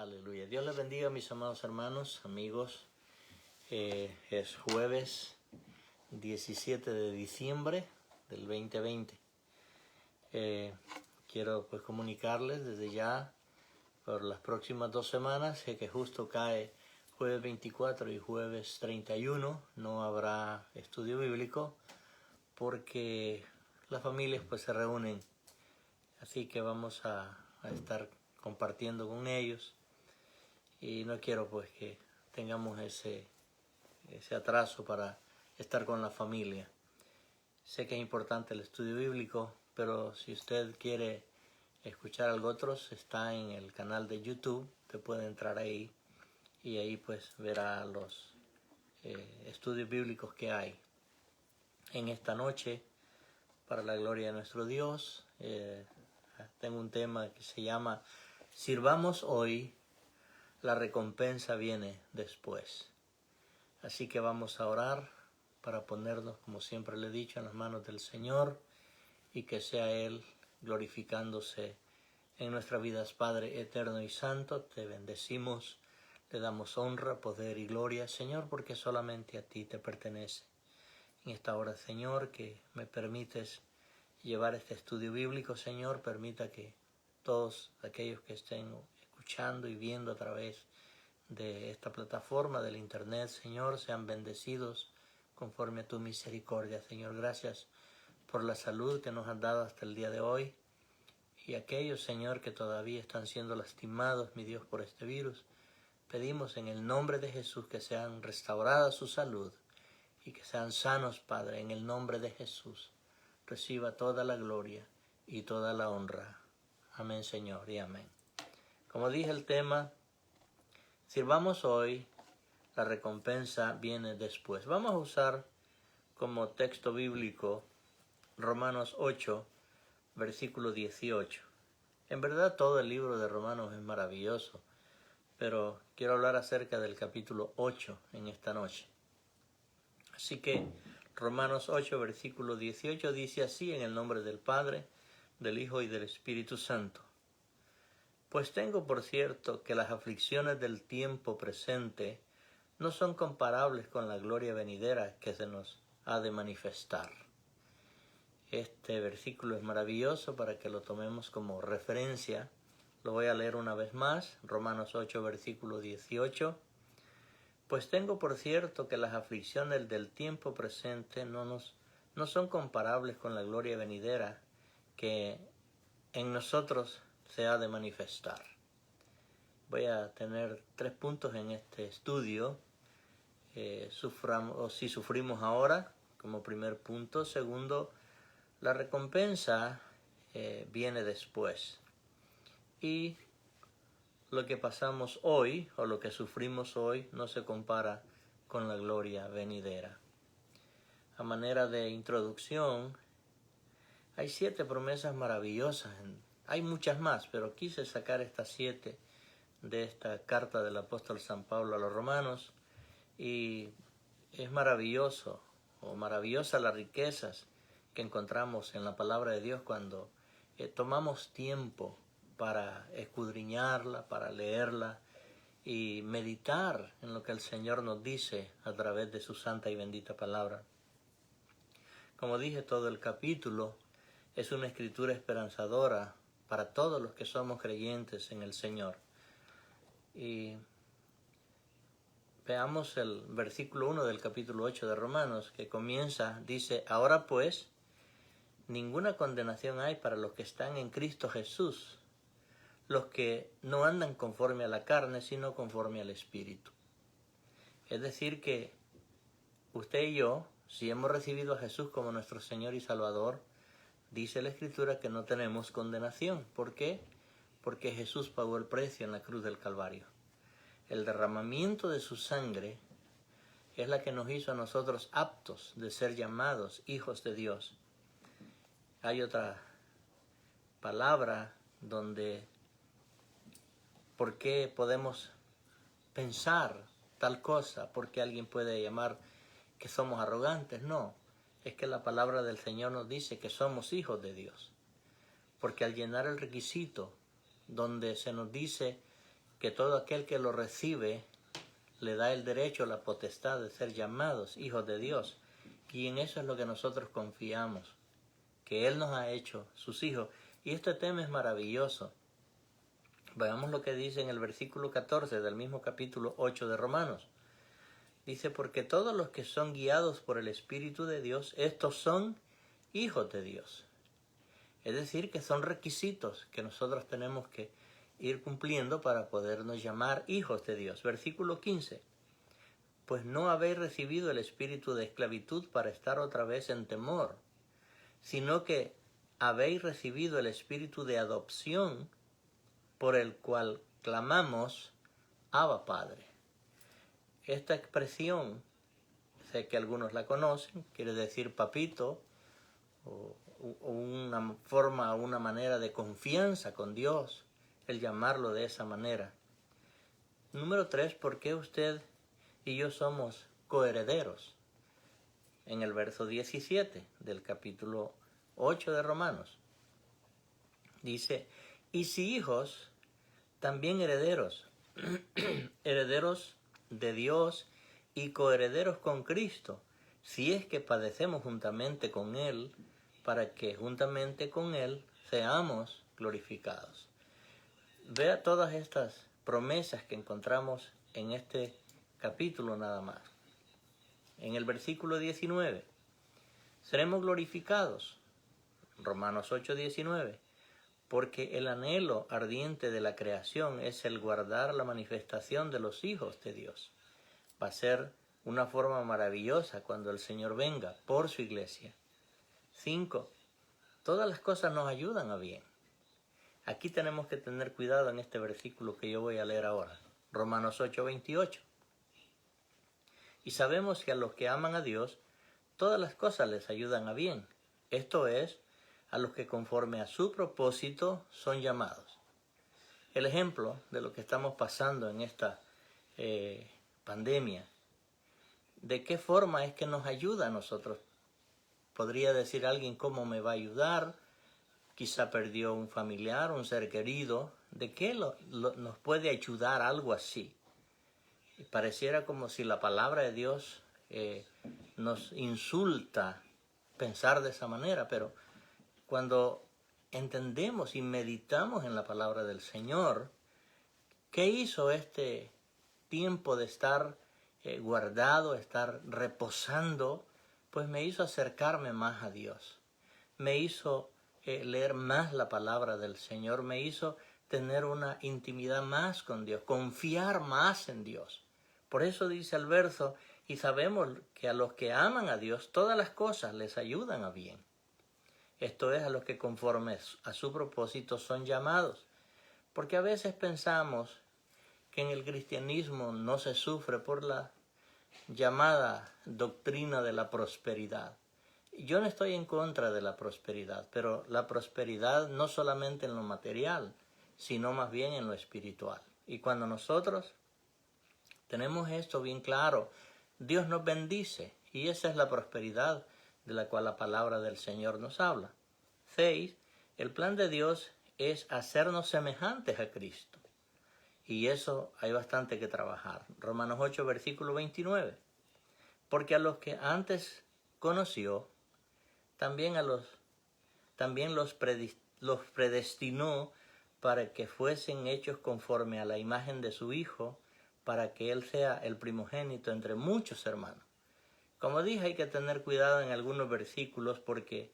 Aleluya. Dios les bendiga, mis amados hermanos, amigos. Es jueves 17 de diciembre del 2020. Quiero pues comunicarles desde ya por las próximas 2 semanas que justo cae jueves 24 y jueves 31. No habrá estudio bíblico porque las familias pues se reúnen. Así que vamos a estar compartiendo con ellos. Y no quiero pues que tengamos ese atraso para estar con la familia. Sé que es importante el estudio bíblico, pero si usted quiere escuchar algo otros, está en el canal de YouTube. Te puede entrar ahí y ahí pues verá los estudios bíblicos que hay. En esta noche, para la gloria de nuestro Dios, tengo un tema que se llama Sirvamos hoy, la recompensa viene después. Así que vamos a orar para ponernos, como siempre le he dicho, en las manos del Señor y que sea Él glorificándose en nuestras vidas. Padre eterno y santo, te bendecimos, le damos honra, poder y gloria, Señor, porque solamente a ti te pertenece. En esta hora, Señor, que me permites llevar este estudio bíblico, Señor, permita que todos aquellos que estén escuchando y viendo a través de esta plataforma del internet, Señor, sean bendecidos conforme a tu misericordia. Señor, gracias por la salud que nos has dado hasta el día de hoy, y aquellos, Señor, que todavía están siendo lastimados, mi Dios, por este virus, pedimos en el nombre de Jesús que sean restaurada su salud y que sean sanos, Padre, en el nombre de Jesús. Reciba toda la gloria y toda la honra. Amén, Señor, y amén. Como dije, el tema, sirvamos hoy, la recompensa viene después. Vamos a usar como texto bíblico Romanos 8, versículo 18. En verdad todo el libro de Romanos es maravilloso, pero quiero hablar acerca del capítulo 8 en esta noche. Así que Romanos 8, versículo 18 dice así, en el nombre del Padre, del Hijo y del Espíritu Santo. Pues tengo por cierto que las aflicciones del tiempo presente no son comparables con la gloria venidera que se nos ha de manifestar. Este versículo es maravilloso para que lo tomemos como referencia. Lo voy a leer una vez más, Romanos 8, versículo 18. Pues tengo por cierto que las aflicciones del tiempo presente no son comparables con la gloria venidera que en nosotros se ha de manifestar. Voy a tener 3 puntos en este estudio. Si sufrimos ahora, como primer punto. Segundo, la recompensa viene después. Y lo que pasamos hoy, o lo que sufrimos hoy, no se compara con la gloria venidera. A manera de introducción, hay 7 promesas maravillosas. Hay muchas más, pero quise sacar estas 7 de esta carta del apóstol San Pablo a los romanos. Y es maravilloso, o maravillosas las riquezas que encontramos en la palabra de Dios cuando tomamos tiempo para escudriñarla, para leerla y meditar en lo que el Señor nos dice a través de su santa y bendita palabra. Como dije, todo el capítulo es una escritura esperanzadora para todos los que somos creyentes en el Señor. Y veamos el versículo 1 del capítulo 8 de Romanos, que comienza, dice, ahora pues, ninguna condenación hay para los que están en Cristo Jesús, los que no andan conforme a la carne, sino conforme al Espíritu. Es decir que usted y yo, si hemos recibido a Jesús como nuestro Señor y Salvador, dice la Escritura que no tenemos condenación. ¿Por qué? Porque Jesús pagó el precio en la cruz del Calvario. El derramamiento de su sangre es la que nos hizo a nosotros aptos de ser llamados hijos de Dios. Hay otra palabra donde, ¿por qué podemos pensar tal cosa? ¿Por qué alguien puede llamar que somos arrogantes? No, es que la palabra del Señor nos dice que somos hijos de Dios. Porque al llenar el requisito donde se nos dice que todo aquel que lo recibe le da el derecho, la potestad de ser llamados hijos de Dios. Y en eso es lo que nosotros confiamos, que Él nos ha hecho sus hijos. Y este tema es maravilloso. Veamos lo que dice en el versículo 14 del mismo capítulo 8 de Romanos. Dice, porque todos los que son guiados por el Espíritu de Dios, estos son hijos de Dios. Es decir, que son requisitos que nosotros tenemos que ir cumpliendo para podernos llamar hijos de Dios. Versículo 15. Pues no habéis recibido el espíritu de esclavitud para estar otra vez en temor, sino que habéis recibido el espíritu de adopción, por el cual clamamos, Abba Padre. Esta expresión, sé que algunos la conocen, quiere decir papito, o una forma, una manera de confianza con Dios, el llamarlo de esa manera. Número 3, ¿por qué usted y yo somos coherederos? En el verso 17 del capítulo 8 de Romanos. Dice, y si hijos, también herederos, herederos de Dios y coherederos con Cristo, si es que padecemos juntamente con Él, para que juntamente con Él seamos glorificados. Vea todas estas promesas que encontramos en este capítulo nada más. En el versículo 19, seremos glorificados, Romanos 8:19, porque el anhelo ardiente de la creación es el guardar la manifestación de los hijos de Dios. Va a ser una forma maravillosa cuando el Señor venga por su iglesia. 5. Todas las cosas nos ayudan a bien. Aquí tenemos que tener cuidado en este versículo que yo voy a leer ahora, Romanos 8:28. Y sabemos que a los que aman a Dios, todas las cosas les ayudan a bien. Esto es, a los que conforme a su propósito son llamados. El ejemplo de lo que estamos pasando en esta pandemia, ¿de qué forma es que nos ayuda a nosotros? Podría decir alguien, ¿cómo me va a ayudar? Quizá perdió un familiar, un ser querido. ¿De qué nos puede ayudar algo así? Y pareciera como si la palabra de Dios nos insulta pensar de esa manera, pero cuando entendemos y meditamos en la palabra del Señor, ¿qué hizo este tiempo de estar guardado, estar reposando? Pues me hizo acercarme más a Dios, me hizo leer más la palabra del Señor, me hizo tener una intimidad más con Dios, confiar más en Dios. Por eso dice el verso, y sabemos que a los que aman a Dios, todas las cosas les ayudan a bien. Esto es, a los que conforme a su propósito son llamados. Porque a veces pensamos que en el cristianismo no se sufre por la llamada doctrina de la prosperidad. Yo no estoy en contra de la prosperidad, pero la prosperidad no solamente en lo material, sino más bien en lo espiritual. Y cuando nosotros tenemos esto bien claro, Dios nos bendice, y esa es la prosperidad de la cual la palabra del Señor nos habla. 6. El plan de Dios es hacernos semejantes a Cristo. Y eso hay bastante que trabajar. Romanos 8, versículo 29. Porque a los que antes conoció, también los predestinó para que fuesen hechos conforme a la imagen de su Hijo, para que Él sea el primogénito entre muchos hermanos. Como dije, hay que tener cuidado en algunos versículos porque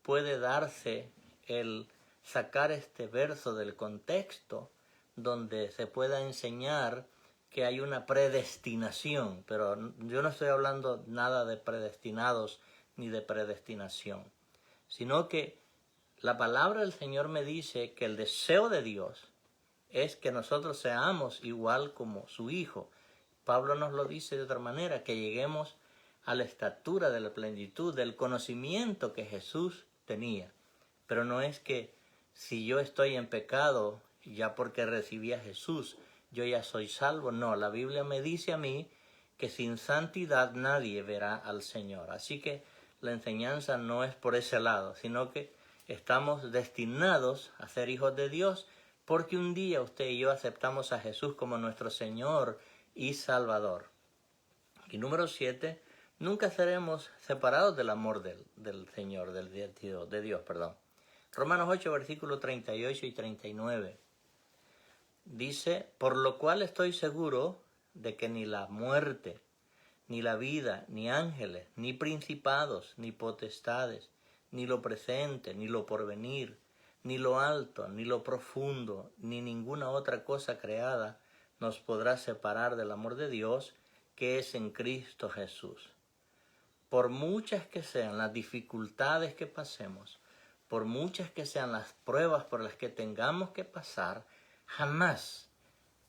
puede darse el sacar este verso del contexto donde se pueda enseñar que hay una predestinación, pero yo no estoy hablando nada de predestinados ni de predestinación, sino que la palabra del Señor me dice que el deseo de Dios es que nosotros seamos igual como su Hijo. Pablo nos lo dice de otra manera, que lleguemos a la estatura de la plenitud, del conocimiento que Jesús tenía. Pero no es que si yo estoy en pecado, ya porque recibí a Jesús, yo ya soy salvo. No, la Biblia me dice a mí que sin santidad nadie verá al Señor. Así que la enseñanza no es por ese lado, sino que estamos destinados a ser hijos de Dios, porque un día usted y yo aceptamos a Jesús como nuestro Señor y Salvador. Y número 7, nunca seremos separados del amor del Señor, de Dios. Romanos 8, versículos 38 y 39. Dice, por lo cual estoy seguro de que ni la muerte, ni la vida, ni ángeles, ni principados, ni potestades, ni lo presente, ni lo porvenir, ni lo alto, ni lo profundo, ni ninguna otra cosa creada nos podrá separar del amor de Dios que es en Cristo Jesús. Por muchas que sean las dificultades que pasemos, por muchas que sean las pruebas por las que tengamos que pasar, jamás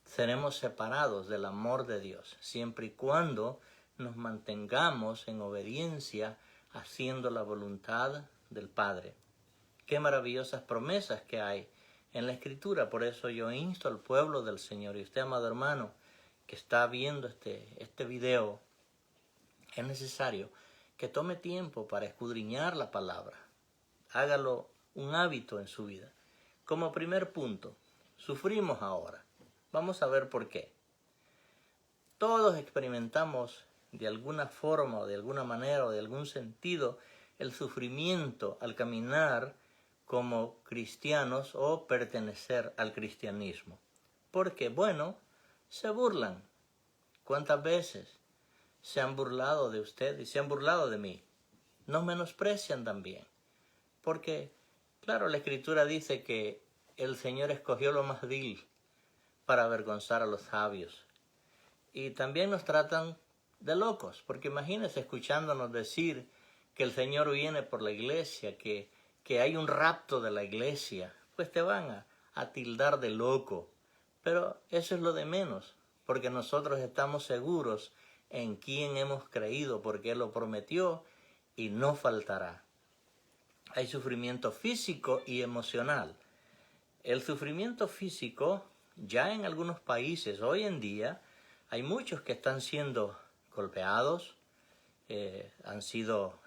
seremos separados del amor de Dios, siempre y cuando nos mantengamos en obediencia haciendo la voluntad del Padre. Qué maravillosas promesas que hay en la Escritura. Por eso yo insto al pueblo del Señor y usted, amado hermano, que está viendo este video, es necesario que tome tiempo para escudriñar la palabra. Hágalo un hábito en su vida. Como primer punto, sufrimos ahora. Vamos a ver por qué. Todos experimentamos de alguna forma o de alguna manera o de algún sentido el sufrimiento al caminar como cristianos o pertenecer al cristianismo. Porque, bueno, se burlan. ¿Cuántas veces se han burlado de usted y se han burlado de mí? Nos menosprecian también. Porque, claro, la Escritura dice que el Señor escogió lo más vil para avergonzar a los sabios. Y también nos tratan de locos, porque imagínense escuchándonos decir que el Señor viene por la iglesia, que hay un rapto de la iglesia, pues te van a tildar de loco. Pero eso es lo de menos, porque nosotros estamos seguros en quién hemos creído, porque Él lo prometió y no faltará. Hay sufrimiento físico y emocional. El sufrimiento físico, ya en algunos países hoy en día, hay muchos que están siendo golpeados, han sido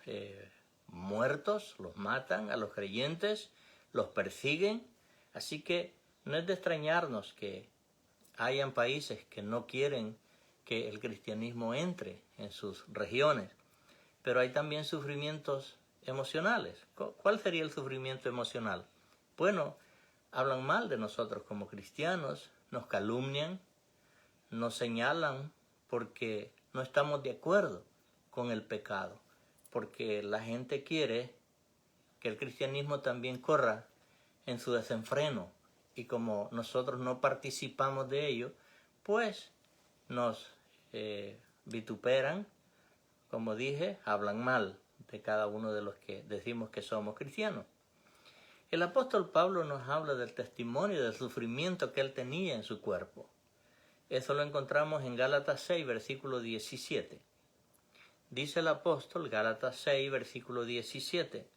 muertos, los matan a los creyentes, los persiguen. Así que no es de extrañarnos que hayan países que no quieren que el cristianismo entre en sus regiones. Pero hay también sufrimientos emocionales. ¿Cuál sería el sufrimiento emocional? Bueno, hablan mal de nosotros como cristianos, nos calumnian, nos señalan porque no estamos de acuerdo con el pecado, porque la gente quiere que el cristianismo también corra en su desenfreno, y como nosotros no participamos de ello, pues nos vituperan, como dije, hablan mal de cada uno de los que decimos que somos cristianos. El apóstol Pablo nos habla del testimonio del sufrimiento que él tenía en su cuerpo. Eso lo encontramos en Gálatas 6, versículo 17. Dice el apóstol, Gálatas 6, versículo 17,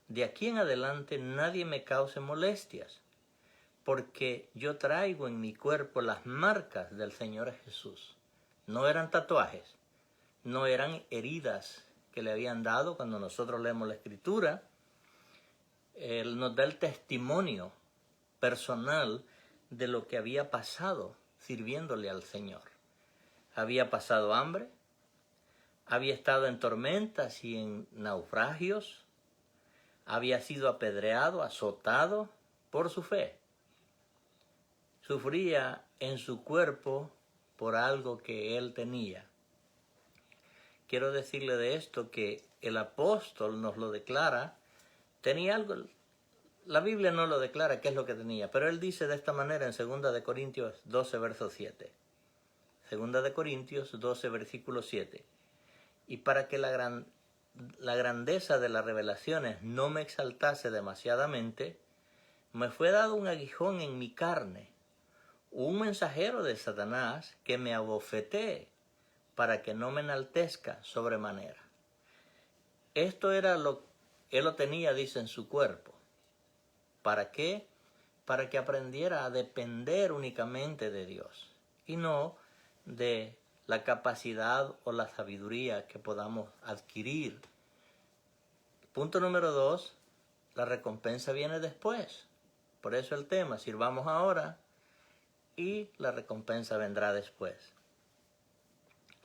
de aquí en adelante nadie me cause molestias, porque yo traigo en mi cuerpo las marcas del Señor Jesús. No eran tatuajes, no eran heridas que le habían dado. Cuando nosotros leemos la Escritura, Él nos da el testimonio personal de lo que había pasado sirviéndole al Señor. Había pasado hambre, había estado en tormentas y en naufragios, había sido apedreado, azotado por su fe. Sufría en su cuerpo por algo que él tenía. Quiero decirle de esto que el apóstol nos lo declara, tenía algo. La Biblia no lo declara qué es lo que tenía, pero él dice de esta manera en 2 de Corintios 12, verso 7. 2 de Corintios 12, versículo 7. Y para que la grandeza de las revelaciones no me exaltase demasiadamente, me fue dado un aguijón en mi carne, un mensajero de Satanás que me abofetee para que no me enaltezca sobremanera. Esto era él lo tenía, dice, en su cuerpo. ¿Para qué? Para que aprendiera a depender únicamente de Dios y no de la capacidad o la sabiduría que podamos adquirir. Punto número 2, la recompensa viene después. Por eso el tema, sirvamos ahora y la recompensa vendrá después.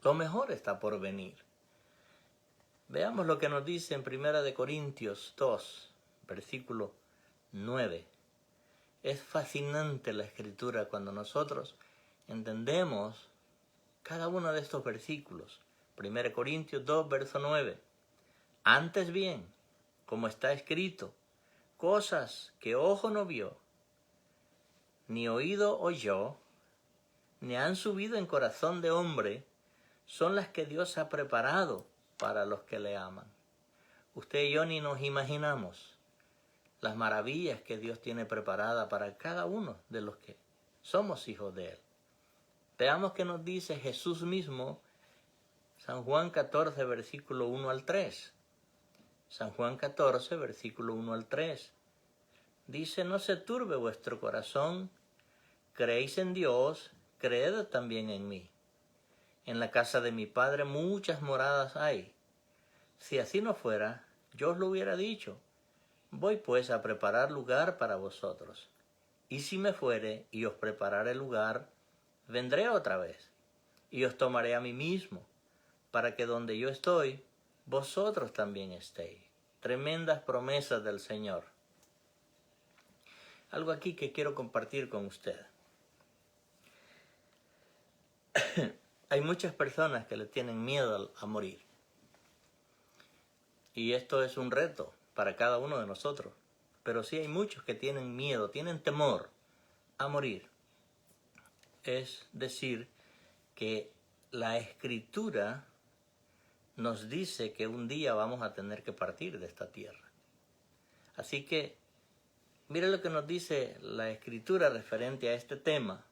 Lo mejor está por venir. Veamos lo que nos dice en 1 Corintios 2, versículo 9. Es fascinante la escritura cuando nosotros entendemos cada uno de estos versículos. 1 Corintios 2, verso 9. Antes bien, como está escrito, cosas que ojo no vio, ni oído oyó, ni han subido en corazón de hombre, son las que Dios ha preparado para los que le aman. Usted y yo ni nos imaginamos las maravillas que Dios tiene preparadas para cada uno de los que somos hijos de Él. Veamos qué nos dice Jesús mismo, San Juan 14, versículo 1 al 3. San Juan 14, versículo 1 al 3. Dice, no se turbe vuestro corazón, creéis en Dios, creed también en mí. En la casa de mi Padre muchas moradas hay. Si así no fuera, yo os lo hubiera dicho. Voy pues a preparar lugar para vosotros. Y si me fuere y os prepararé lugar, vendré otra vez, y os tomaré a mí mismo, para que donde yo estoy, vosotros también estéis. Tremendas promesas del Señor. Algo aquí que quiero compartir con usted. Hay muchas personas que le tienen miedo a morir. Y esto es un reto para cada uno de nosotros. Pero sí hay muchos que tienen miedo, tienen temor a morir. Es decir, que la Escritura nos dice que un día vamos a tener que partir de esta tierra. Así que, mire lo que nos dice la Escritura referente a este tema,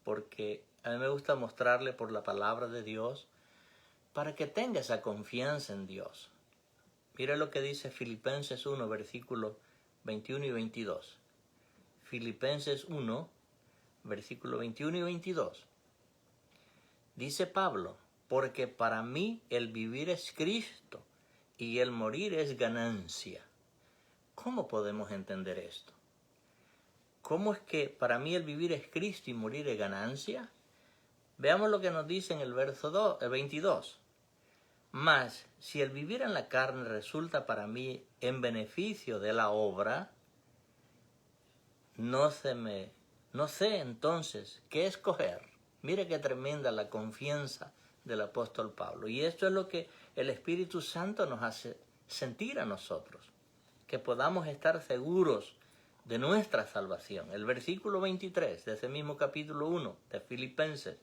porque a mí me gusta mostrarle por la palabra de Dios para que tenga esa confianza en Dios. Mire lo que dice Filipenses 1, versículos 21 y 22. Filipenses 1, versículos 21 y 22. Dice Pablo, porque para mí el vivir es Cristo y el morir es ganancia. ¿Cómo podemos entender esto? ¿Cómo es que para mí el vivir es Cristo y morir es ganancia? Veamos lo que nos dice en el verso 22. Mas, si el vivir en la carne resulta para mí en beneficio de la obra, no sé entonces qué escoger. Mire qué tremenda la confianza del apóstol Pablo. Y esto es lo que el Espíritu Santo nos hace sentir a nosotros, que podamos estar seguros de nuestra salvación. El versículo 23 de ese mismo capítulo 1 de Filipenses.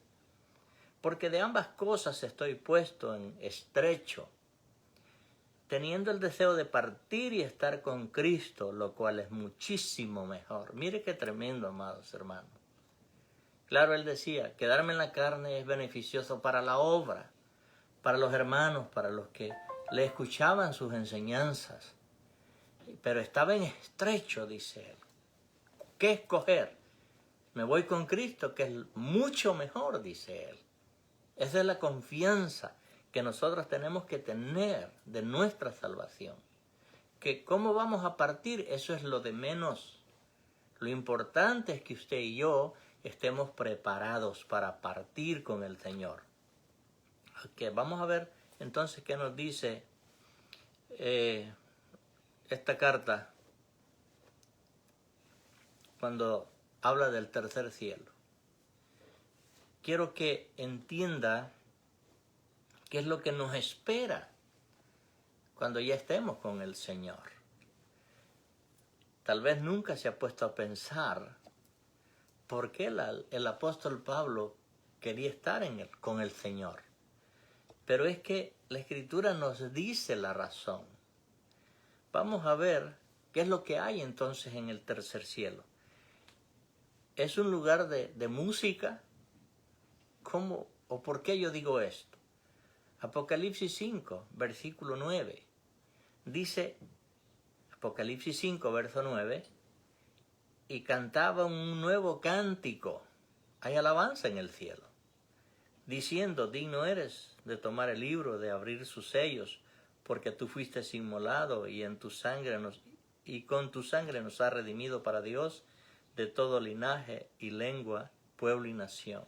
Porque de ambas cosas estoy puesto en estrecho, teniendo el deseo de partir y estar con Cristo, lo cual es muchísimo mejor. Mire qué tremendo, amados hermanos. Claro, él decía, quedarme en la carne es beneficioso para la obra, para los hermanos, para los que le escuchaban sus enseñanzas. Pero estaba en estrecho, dice él. ¿Qué escoger? Me voy con Cristo, que es mucho mejor, dice él. Esa es la confianza que nosotros tenemos que tener de nuestra salvación. Que cómo vamos a partir, eso es lo de menos. Lo importante es que usted y yo estemos preparados para partir con el Señor. Okay, vamos a ver entonces qué nos dice esta carta cuando habla del tercer cielo. Quiero que entienda qué es lo que nos espera cuando ya estemos con el Señor. Tal vez nunca se ha puesto a pensar por qué el apóstol Pablo quería estar con el Señor. Pero es que la Escritura nos dice la razón. Vamos a ver qué es lo que hay entonces en el tercer cielo. ¿Es un lugar de música? ¿Cómo o por qué yo digo esto? Apocalipsis 5, versículo 9. Dice, Apocalipsis 5, verso 9, y cantaba un nuevo cántico. Hay alabanza en el cielo, diciendo, digno eres de tomar el libro, de abrir sus sellos, porque tú fuiste inmolado y en tu sangre y con tu sangre nos has redimido para Dios de todo linaje y lengua, pueblo y nación.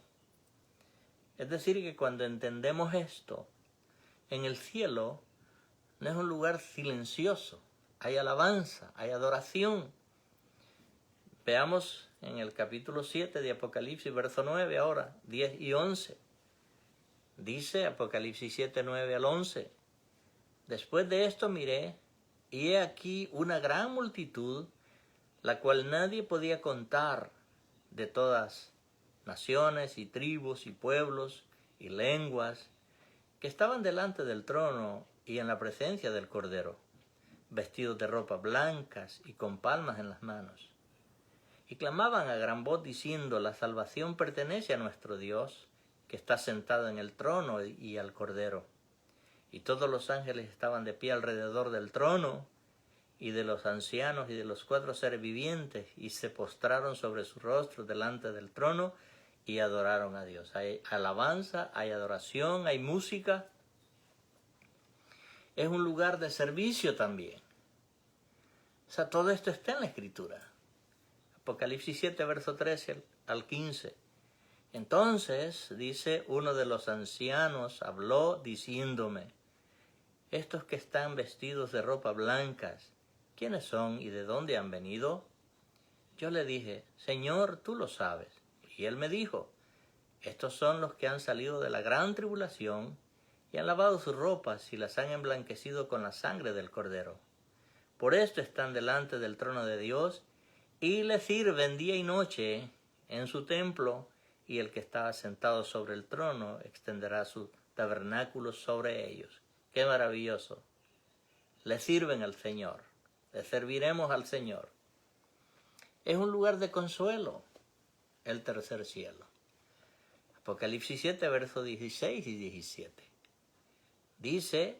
Es decir, que cuando entendemos esto, en el cielo no es un lugar silencioso, hay alabanza, hay adoración. Veamos en el capítulo 7 de Apocalipsis, verso 9 ahora, 10 y 11. Dice Apocalipsis 7, 9 al 11. Después de esto miré, y he aquí una gran multitud, la cual nadie podía contar, de todas naciones y tribus y pueblos y lenguas, que estaban delante del trono y en la presencia del Cordero, vestidos de ropas blancas y con palmas en las manos. Y clamaban a gran voz diciendo: la salvación pertenece a nuestro Dios, que está sentado en el trono y al Cordero. Y todos los ángeles estaban de pie alrededor del trono y de los ancianos y de los 4 seres vivientes, y se postraron sobre sus rostros delante del trono y adoraron a Dios. Hay alabanza, hay adoración, hay música. Es un lugar de servicio también. O sea, todo esto está en la Escritura. Apocalipsis 7, verso 13 al 15. Entonces, dice, uno de los ancianos habló diciéndome: estos que están vestidos de ropa blancas, ¿quiénes son y de dónde han venido? Yo le dije: Señor, tú lo sabes. Y él me dijo: estos son los que han salido de la gran tribulación y han lavado sus ropas y las han emblanquecido con la sangre del Cordero. Por esto están delante del trono de Dios y le sirven día y noche en su templo, y el que estaba sentado sobre el trono extenderá su tabernáculo sobre ellos. ¡Qué maravilloso! Le sirven al Señor, le serviremos al Señor. Es un lugar de consuelo, el tercer cielo. Apocalipsis 7, versos 16 y 17. Dice,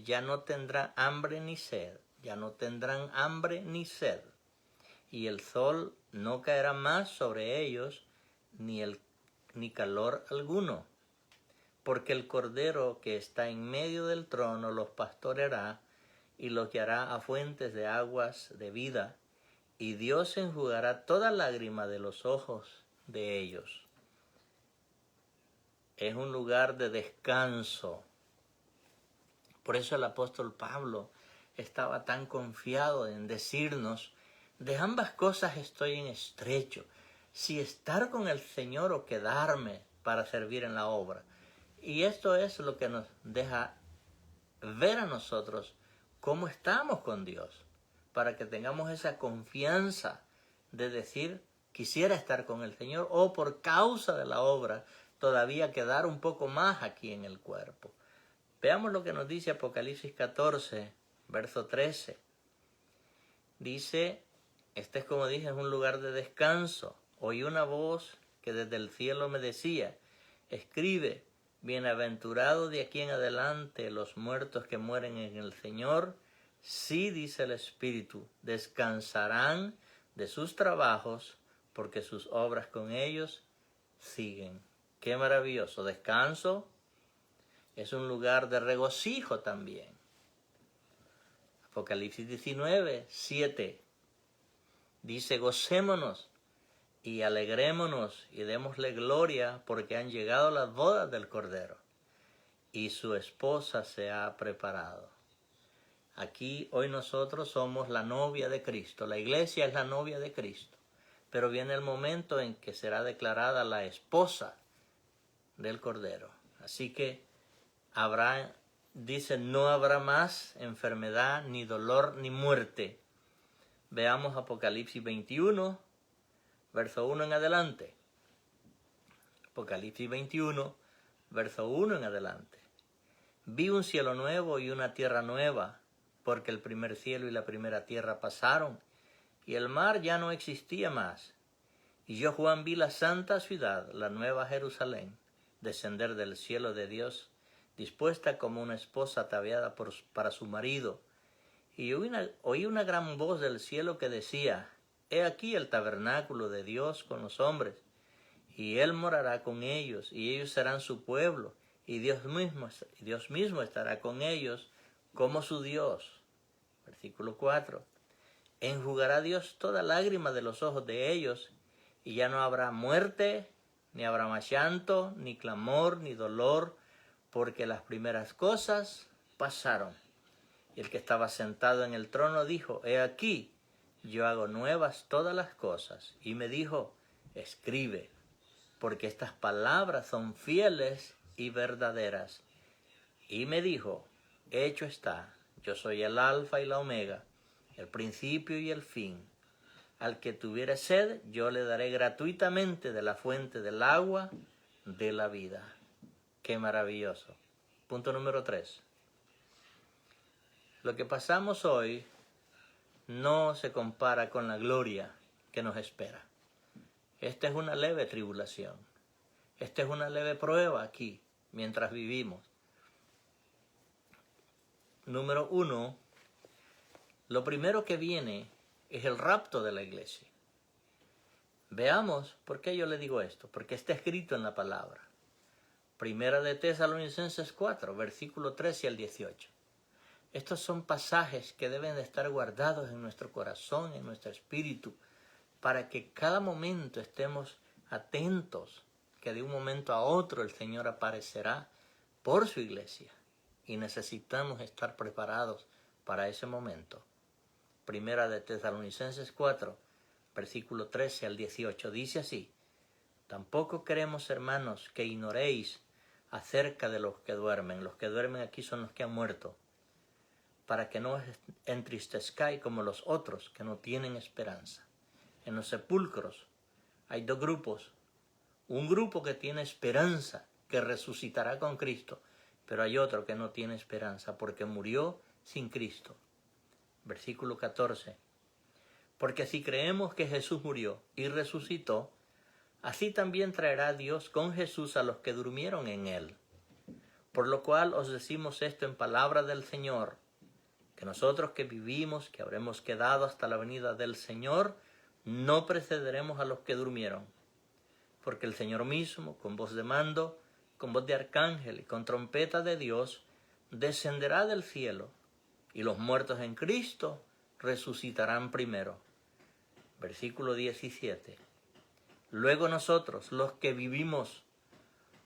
ya no tendrá hambre ni sed, ya no tendrán hambre ni sed, y el sol no caerá más sobre ellos, ni calor alguno, porque el Cordero que está en medio del trono los pastoreará y los guiará a fuentes de aguas de vida, y Dios enjugará toda lágrima de los ojos de ellos. Es un lugar de descanso. Por eso el apóstol Pablo estaba tan confiado en decirnos: de ambas cosas estoy en estrecho, si estar con el Señor o quedarme para servir en la obra. Y esto es lo que nos deja ver a nosotros cómo estamos con Dios, para que tengamos esa confianza de decir: quisiera estar con el Señor, o por causa de la obra todavía quedar un poco más aquí en el cuerpo. Veamos lo que nos dice Apocalipsis 14, verso 13. Dice, este es, como dije, es un lugar de descanso. Oí una voz que desde el cielo me decía: escribe, bienaventurado de aquí en adelante los muertos que mueren en el Señor. Sí, dice el Espíritu, descansarán de sus trabajos, porque sus obras con ellos siguen. Qué maravilloso. Descanso es un lugar de regocijo también. Apocalipsis 19, 7. Dice: gocémonos y alegrémonos y démosle gloria, porque han llegado las bodas del Cordero y su esposa se ha preparado. Aquí hoy nosotros somos la novia de Cristo, la iglesia es la novia de Cristo, pero viene el momento en que será declarada la esposa del Cordero. Así que dice, no habrá más enfermedad, ni dolor, ni muerte. Veamos Apocalipsis 21, verso 1 en adelante. Apocalipsis 21, verso 1 en adelante. Vi un cielo nuevo y una tierra nueva, porque el primer cielo y la primera tierra pasaron, y el mar ya no existía más. Y yo, Juan, vi la santa ciudad, la nueva Jerusalén, descender del cielo de Dios, dispuesta como una esposa ataviada para su marido. Y oí una gran voz del cielo que decía: he aquí el tabernáculo de Dios con los hombres, y Él morará con ellos, y ellos serán su pueblo, y Dios mismo estará con ellos como su Dios. Versículo 4. Enjugará Dios toda lágrima de los ojos de ellos, y ya no habrá muerte, ni habrá más llanto, ni clamor, ni dolor, porque las primeras cosas pasaron. Y el que estaba sentado en el trono dijo, he aquí, yo hago nuevas todas las cosas. Y me dijo, escribe, porque estas palabras son fieles y verdaderas. Y me dijo, hecho está, yo soy el alfa y la omega, el principio y el fin. Al que tuviere sed, yo le daré gratuitamente de la fuente del agua de la vida. Qué maravilloso. Punto número 3. Lo que pasamos hoy no se compara con la gloria que nos espera. Esta es una leve tribulación. Esta es una leve prueba aquí, mientras vivimos. Número 1, lo primero que viene es el rapto de la iglesia. Veamos por qué yo le digo esto, porque está escrito en la palabra. Primera de Tesalonicenses 4, versículo 13 al 18. Estos son pasajes que deben de estar guardados en nuestro corazón, en nuestro espíritu, para que cada momento estemos atentos, que de un momento a otro el Señor aparecerá por su iglesia y necesitamos estar preparados para ese momento. Primera de Tesalonicenses 4, versículo 13 al 18, dice así: tampoco queremos, hermanos, que ignoréis acerca de los que duermen. Los que duermen aquí son los que han muerto, para que no entristezcáis como los otros que no tienen esperanza. En los sepulcros hay dos grupos. Un grupo que tiene esperanza, que resucitará con Cristo, pero hay otro que no tiene esperanza porque murió sin Cristo. Versículo 14. Porque si creemos que Jesús murió y resucitó, así también traerá Dios con Jesús a los que durmieron en él. Por lo cual os decimos esto en palabra del Señor, que nosotros que vivimos, que habremos quedado hasta la venida del Señor, no precederemos a los que durmieron. Porque el Señor mismo, con voz de mando, con voz de arcángel y con trompeta de Dios, descenderá del cielo, y los muertos en Cristo resucitarán primero. Versículo 17. Luego nosotros, los que vivimos,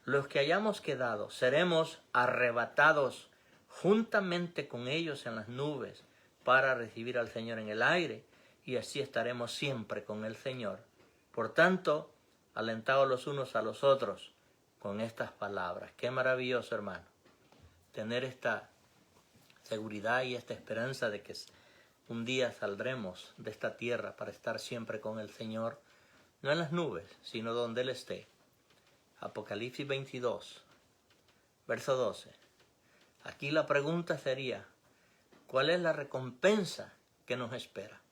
los que hayamos quedado, seremos arrebatados juntamente con ellos en las nubes para recibir al Señor en el aire, y así estaremos siempre con el Señor. Por tanto, alentaos los unos a los otros con estas palabras. Qué maravilloso, hermano, tener esta seguridad y esta esperanza de que un día saldremos de esta tierra para estar siempre con el Señor, no en las nubes, sino donde Él esté. Apocalipsis 22, verso 12. Aquí la pregunta sería, ¿cuál es la recompensa que nos espera?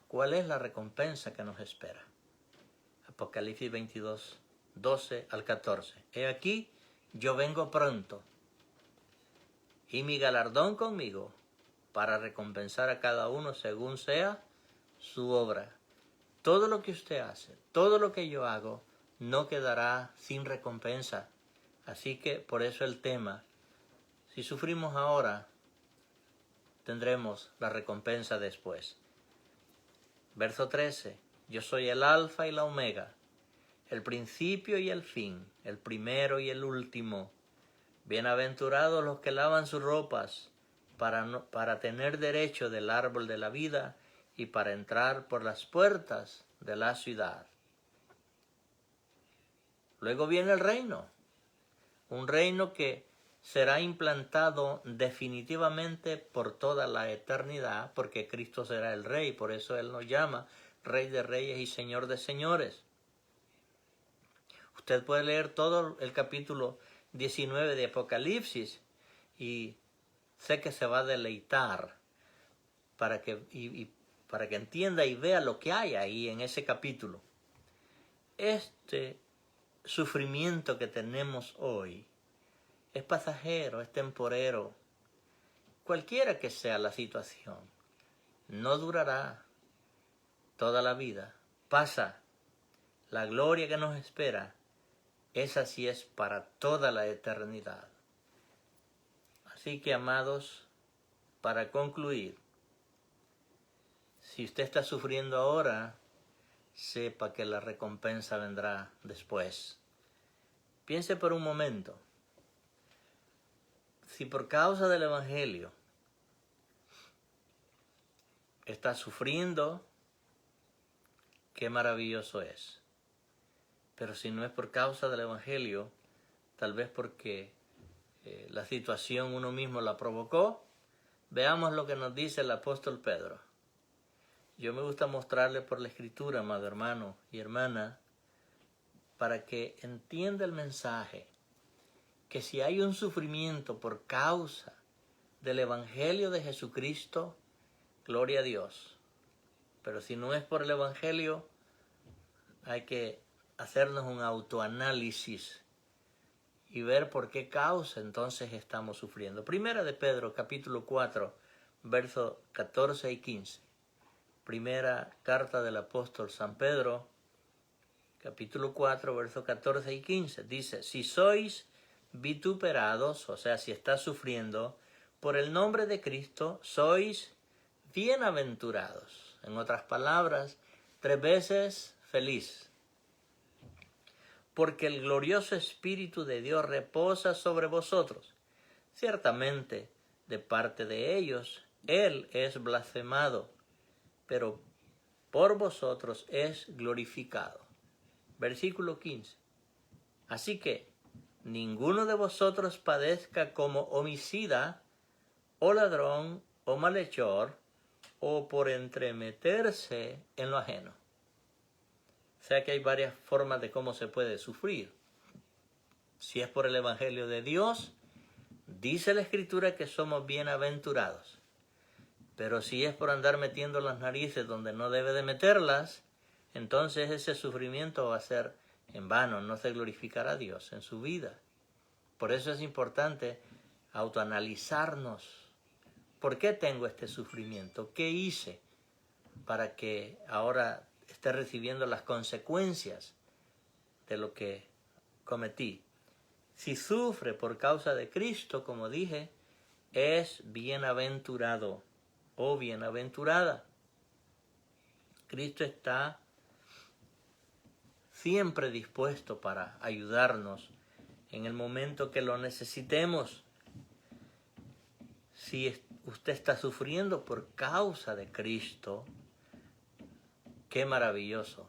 ¿Cuál es la recompensa que nos espera? Apocalipsis 22, 12 al 14. He aquí, yo vengo pronto, y mi galardón conmigo, para recompensar a cada uno según sea su obra. Todo lo que usted hace, todo lo que yo hago, no quedará sin recompensa. Así que por eso el tema, si sufrimos ahora, tendremos la recompensa después. Verso 13. Yo soy el alfa y la omega, el principio y el fin, el primero y el último. Bienaventurados los que lavan sus ropas para tener derecho del árbol de la vida y para entrar por las puertas de la ciudad. Luego viene el reino, un reino que será implantado definitivamente por toda la eternidad, porque Cristo será el Rey, por eso Él nos llama Rey de Reyes y Señor de Señores. Usted puede leer todo el capítulo 19 de Apocalipsis y sé que se va a deleitar para que entienda y vea lo que hay ahí en ese capítulo. Este sufrimiento que tenemos hoy es pasajero, es temporero. Cualquiera que sea la situación, no durará toda la vida. Pasa. La gloria que nos espera, esa sí es para toda la eternidad. Así que, amados, para concluir, si usted está sufriendo ahora, sepa que la recompensa vendrá después. Piense por un momento, si por causa del Evangelio está sufriendo, qué maravilloso es. Pero si no es por causa del Evangelio, tal vez porque la situación uno mismo la provocó, veamos lo que nos dice el apóstol Pedro. Yo me gusta mostrarle por la Escritura, amado hermano y hermana, para que entienda el mensaje, que si hay un sufrimiento por causa del Evangelio de Jesucristo, gloria a Dios. Pero si no es por el Evangelio, hay que hacernos un autoanálisis y ver por qué causa entonces estamos sufriendo. Primera de Pedro, capítulo 4, versos 14 y 15. Primera carta del apóstol San Pedro, capítulo 4, versos 14 y 15. Dice, si sois vituperados, o sea, si estás sufriendo, por el nombre de Cristo, sois bienaventurados. En otras palabras, 3 veces feliz. Porque el glorioso Espíritu de Dios reposa sobre vosotros. Ciertamente, de parte de ellos, Él es blasfemado, pero por vosotros es glorificado. Versículo 15. Así que, ninguno de vosotros padezca como homicida, o ladrón, o malhechor, o por entremeterse en lo ajeno. O sea que hay varias formas de cómo se puede sufrir. Si es por el Evangelio de Dios, dice la Escritura que somos bienaventurados. Pero si es por andar metiendo las narices donde no debe de meterlas, entonces ese sufrimiento va a ser en vano, no se glorificará a Dios en su vida. Por eso es importante autoanalizarnos. ¿Por qué tengo este sufrimiento? ¿Qué hice para que ahora esté recibiendo las consecuencias de lo que cometí? Si sufre por causa de Cristo, como dije, es bienaventurado o bienaventurada. Cristo está siempre dispuesto para ayudarnos en el momento que lo necesitemos. Si usted está sufriendo por causa de Cristo, qué maravilloso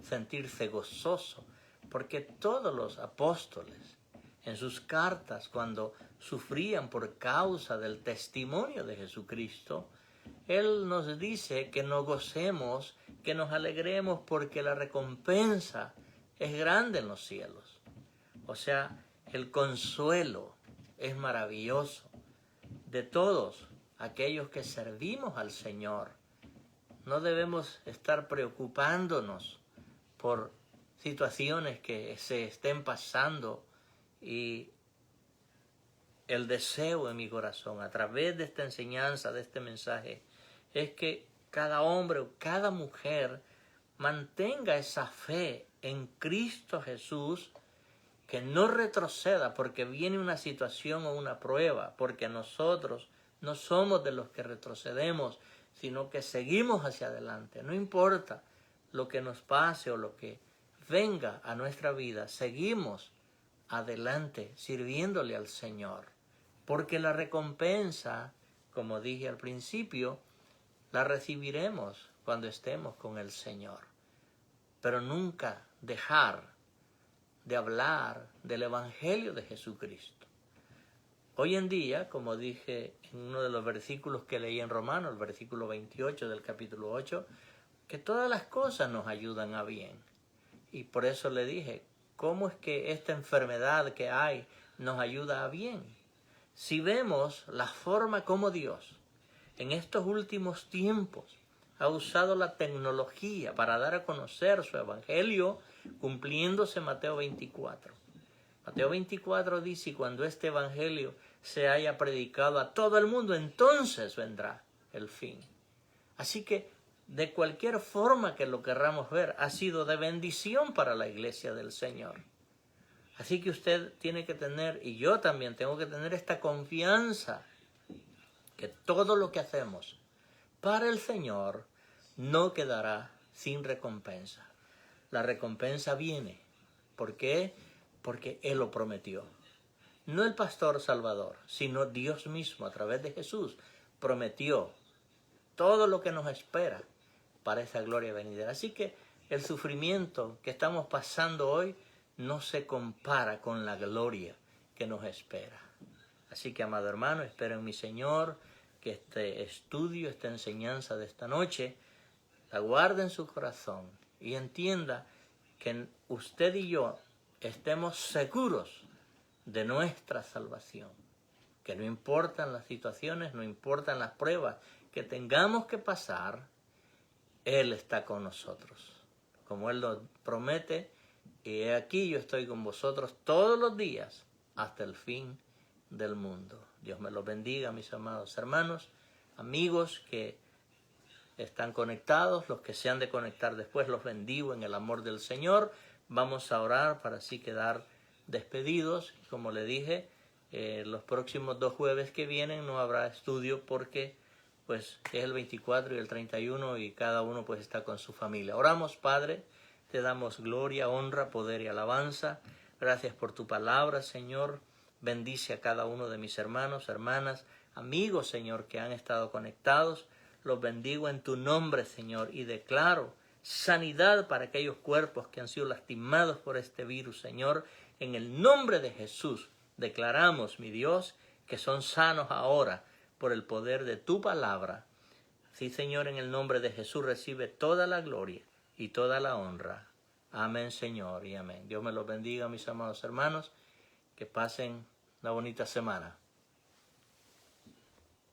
sentirse gozoso, porque todos los apóstoles en sus cartas, cuando sufrían por causa del testimonio de Jesucristo, Él nos dice que nos gocemos, que nos alegremos porque la recompensa es grande en los cielos. O sea, el consuelo es maravilloso de todos aquellos que servimos al Señor. No debemos estar preocupándonos por situaciones que se estén pasando, y el deseo en mi corazón a través de esta enseñanza, de este mensaje, es que cada hombre o cada mujer mantenga esa fe en Cristo Jesús, que no retroceda porque viene una situación o una prueba, porque nosotros no somos de los que retrocedemos, sino que seguimos hacia adelante. No importa lo que nos pase o lo que venga a nuestra vida, seguimos adelante sirviéndole al Señor, porque la recompensa, como dije al principio, la recibiremos cuando estemos con el Señor. Pero nunca dejar de hablar del Evangelio de Jesucristo. Hoy en día, como dije en uno de los versículos que leí en Romanos, el versículo 28 del capítulo 8, que todas las cosas nos ayudan a bien. Y por eso le dije, ¿cómo es que esta enfermedad que hay nos ayuda a bien? Si vemos la forma como Dios en estos últimos tiempos ha usado la tecnología para dar a conocer su evangelio, cumpliéndose Mateo 24. Mateo 24 dice, y cuando este evangelio se haya predicado a todo el mundo, entonces vendrá el fin. Así que, de cualquier forma que lo querramos ver, ha sido de bendición para la iglesia del Señor. Así que usted tiene que tener, y yo también tengo que tener esta confianza que todo lo que hacemos para el Señor no quedará sin recompensa. La recompensa viene. ¿Por qué? Porque Él lo prometió. No el pastor Salvador, sino Dios mismo a través de Jesús prometió todo lo que nos espera para esa gloria venidera. Así que el sufrimiento que estamos pasando hoy no se compara con la gloria que nos espera. Así que, amado hermano, espero en mi Señor que este estudio, esta enseñanza de esta noche, la guarde en su corazón y entienda que usted y yo estemos seguros de nuestra salvación. Que no importan las situaciones, no importan las pruebas que tengamos que pasar, Él está con nosotros. Como Él lo promete, y he aquí yo estoy con vosotros todos los días hasta el fin del mundo. Dios me los bendiga, mis amados hermanos, amigos que están conectados, los que se han de conectar después, los bendigo en el amor del Señor. Vamos a orar para así quedar despedidos. Como le dije, los próximos 2 jueves que vienen no habrá estudio porque pues es el 24 y el 31 y cada uno pues está con su familia. Oramos, Padre, te damos gloria, honra, poder y alabanza. Gracias por tu palabra, Señor. Bendice a cada uno de mis hermanos, hermanas, amigos, Señor, que han estado conectados. Los bendigo en tu nombre, Señor, y declaro sanidad para aquellos cuerpos que han sido lastimados por este virus, Señor. En el nombre de Jesús declaramos, mi Dios, que son sanos ahora por el poder de tu palabra. Sí, Señor, en el nombre de Jesús recibe toda la gloria y toda la honra. Amén, Señor, y amén. Dios me los bendiga, mis amados hermanos. Que pasen una bonita semana.